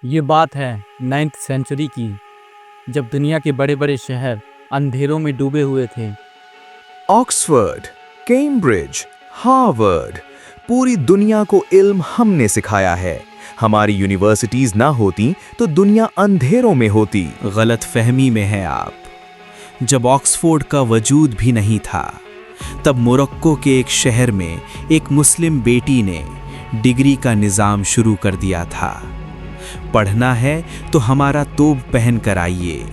یہ بات ہے 9th سینچری کی، جب دنیا کے بڑے بڑے شہر اندھیروں میں ڈوبے ہوئے تھے۔ آکسفورڈ، کیمبرج، ہارورڈ، پوری دنیا کو علم ہم نے سکھایا ہے۔ ہماری یونیورسٹیز نہ ہوتی تو دنیا اندھیروں میں ہوتی۔ غلط فہمی میں ہیں آپ۔ جب آکسفورڈ کا وجود بھی نہیں تھا، تب موروکو کے ایک شہر میں ایک مسلم بیٹی نے ڈگری کا نظام شروع کر دیا تھا۔ پڑھنا ہے تو ہمارا توب پہن کر آئیے،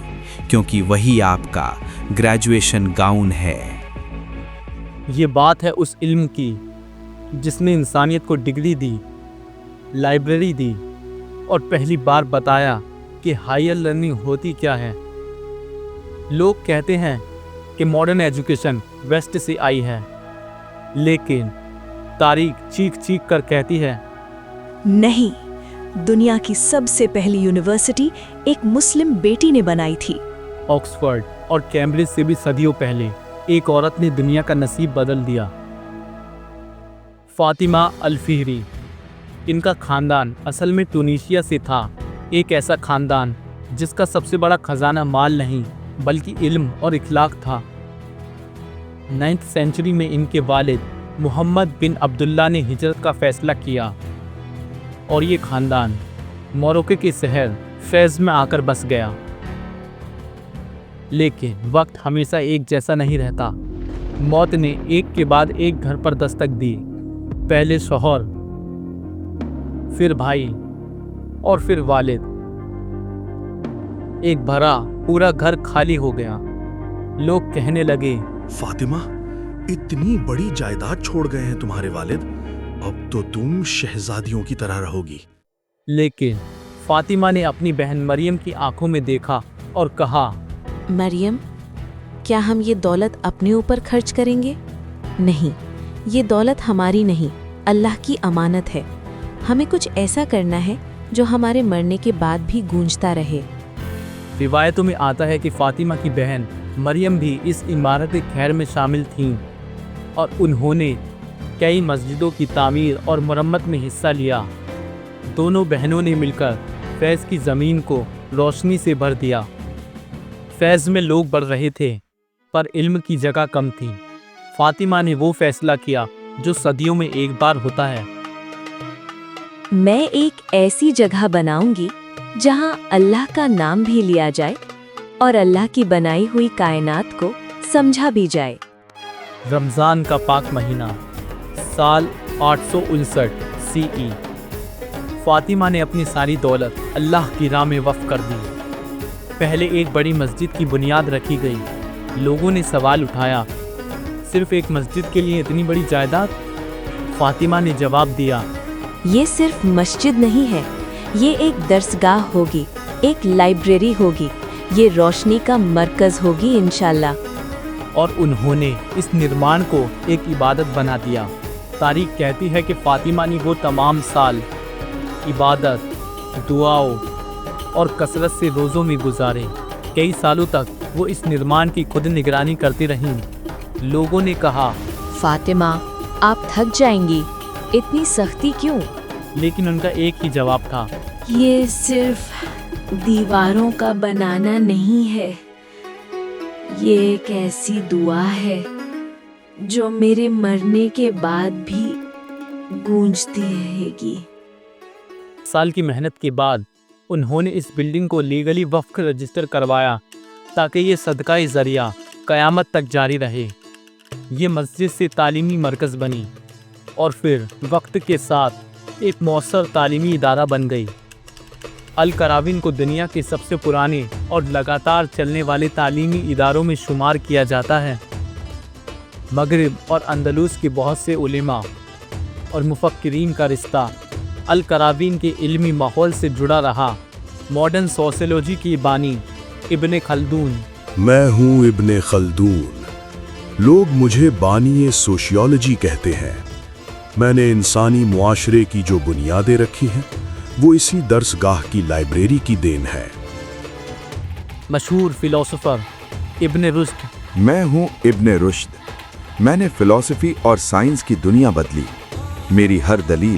کیونکہ وہی آپ کا گریجویشن گاؤن ہے۔ یہ بات ہے اس علم کی جس نے انسانیت کو ڈگری دی، لائبریری دی اور پہلی بار بتایا کہ ہائر لرننگ ہوتی کیا ہے۔ لوگ کہتے ہیں کہ ماڈرن ایجوکیشن ویسٹ سے آئی ہے، لیکن تاریخ چیخ چیخ کر کہتی ہے نہیں، دنیا کی سب سے پہلی یونیورسٹی ایک مسلم بیٹی نے بنائی تھی۔ آکسفورڈ اور کیمبرج سے بھی صدیوں پہلے ایک عورت نے دنیا کا نصیب بدل دیا۔ فاطمہ الفہری۔ ان کا خاندان اصل میں ٹونیشیا سے تھا، ایک ایسا خاندان جس کا سب سے بڑا خزانہ مال نہیں بلکہ علم اور اخلاق تھا۔ 9th سینچری میں ان کے والد محمد بن عبداللہ نے ہجرت کا فیصلہ کیا اور یہ خاندان موروکو کے شہر فیز میں آ کر بس گیا۔ لیکن وقت ہمیشہ ایک جیسا نہیں رہتا۔ موت نے ایک کے بعد ایک گھر پر دستک دی، پہلے شوہر، پھر بھائی اور پھر والد۔ ایک بھرا پورا گھر خالی ہو گیا۔ لوگ کہنے لگے، فاطمہ، اتنی بڑی جائیداد چھوڑ گئے ہیں تمہارے والد، اب تو تم شہزادیوں کی طرح رہو گی۔ لیکن فاطمہ نے اپنی بہن مریم کی آنکھوں میں دیکھا اور کہا، مریم، کیا ہم یہ دولت اپنے اوپر خرچ کریں گے؟ نہیں، یہ دولت ہماری نہیں، اللہ کی امانت ہے۔ ہمیں کچھ ایسا کرنا ہے جو ہمارے مرنے کے بعد بھی گونجتا رہے۔ روایتوں میں آتا ہے کہ فاطمہ کی بہن مریم بھی اس عمارت خیر میں شامل تھیں اور انہوں نے کئی مسجدوں کی تعمیر اور مرمت میں حصہ لیا۔ دونوں بہنوں نے مل کر فیض کی زمین کو روشنی سے بھر دیا۔ فیض میں لوگ بڑھ رہے تھے پر علم کی جگہ کم تھی۔ فاطمہ نے وہ فیصلہ کیا جو صدیوں میں ایک بار ہوتا ہے۔ میں ایک ایسی جگہ بناؤں گی جہاں اللہ کا نام بھی لیا جائے اور اللہ کی بنائی ہوئی کائنات کو سمجھا بھی جائے۔ رمضان کا پاک مہینہ، سال 859 CE۔ فاطمہ نے اپنی ساری دولت اللہ کی راہ میں وقف کر دی۔ پہلے ایک بڑی مسجد کی بنیاد رکھی گئی۔ لوگوں نے سوال اٹھایا، صرف ایک مسجد کے لیے اتنی بڑی جائیداد؟ فاطمہ نے جواب دیا، یہ صرف مسجد نہیں ہے، یہ ایک درسگاہ ہوگی، ایک لائبریری ہوگی، یہ روشنی کا مرکز ہوگی انشاءاللہ۔ اور انہوں نے اس نرمان کو ایک عبادت بنا دیا۔ تاریخ کہتی ہے کہ فاطمہ نے وہ تمام سال عبادت، دعاؤں اور کثرت سے روزوں میں گزارے۔ کئی سالوں تک وہ اس نرمان کی خود نگرانی کرتی رہیں۔ لوگوں نے کہا، فاطمہ، آپ تھک جائیں گی، اتنی سختی کیوں؟ لیکن ان کا ایک ہی جواب تھا، یہ صرف دیواروں کا بنانا نہیں ہے، یہ ایک ایسی دعا ہے جو میرے مرنے کے بعد بھی گونجتی رہے گی۔ سال کی محنت کے بعد انہوں نے اس بلڈنگ کو لیگلی وقف رجسٹر کروایا تاکہ یہ صدقہ ذریعہ قیامت تک جاری رہے۔ یہ مسجد سے تعلیمی مرکز بنی اور پھر وقت کے ساتھ ایک مؤثر تعلیمی ادارہ بن گئی۔ القراوین کو دنیا کے سب سے پرانے اور لگاتار چلنے والے تعلیمی اداروں میں شمار کیا جاتا ہے۔ مغرب اور اندلس کے بہت سے علماء اور مفکرین کا رشتہ القراوین کے علمی ماحول سے جڑا رہا۔ ماڈرن سوسیولوجی کی بانی ابن خلدون۔ میں ہوں ابن خلدون، لوگ مجھے بانی سوشیولوجی کہتے ہیں۔ میں نے انسانی معاشرے کی جو بنیادیں رکھی ہیں وہ اسی درسگاہ کی لائبریری کی دین ہے۔ مشہور فلاسفر ابن رشد۔ میں ہوں ابن رشد، میں نے فلسفی اور سائنس کی دنیا بدلی۔ میری ہر دلیل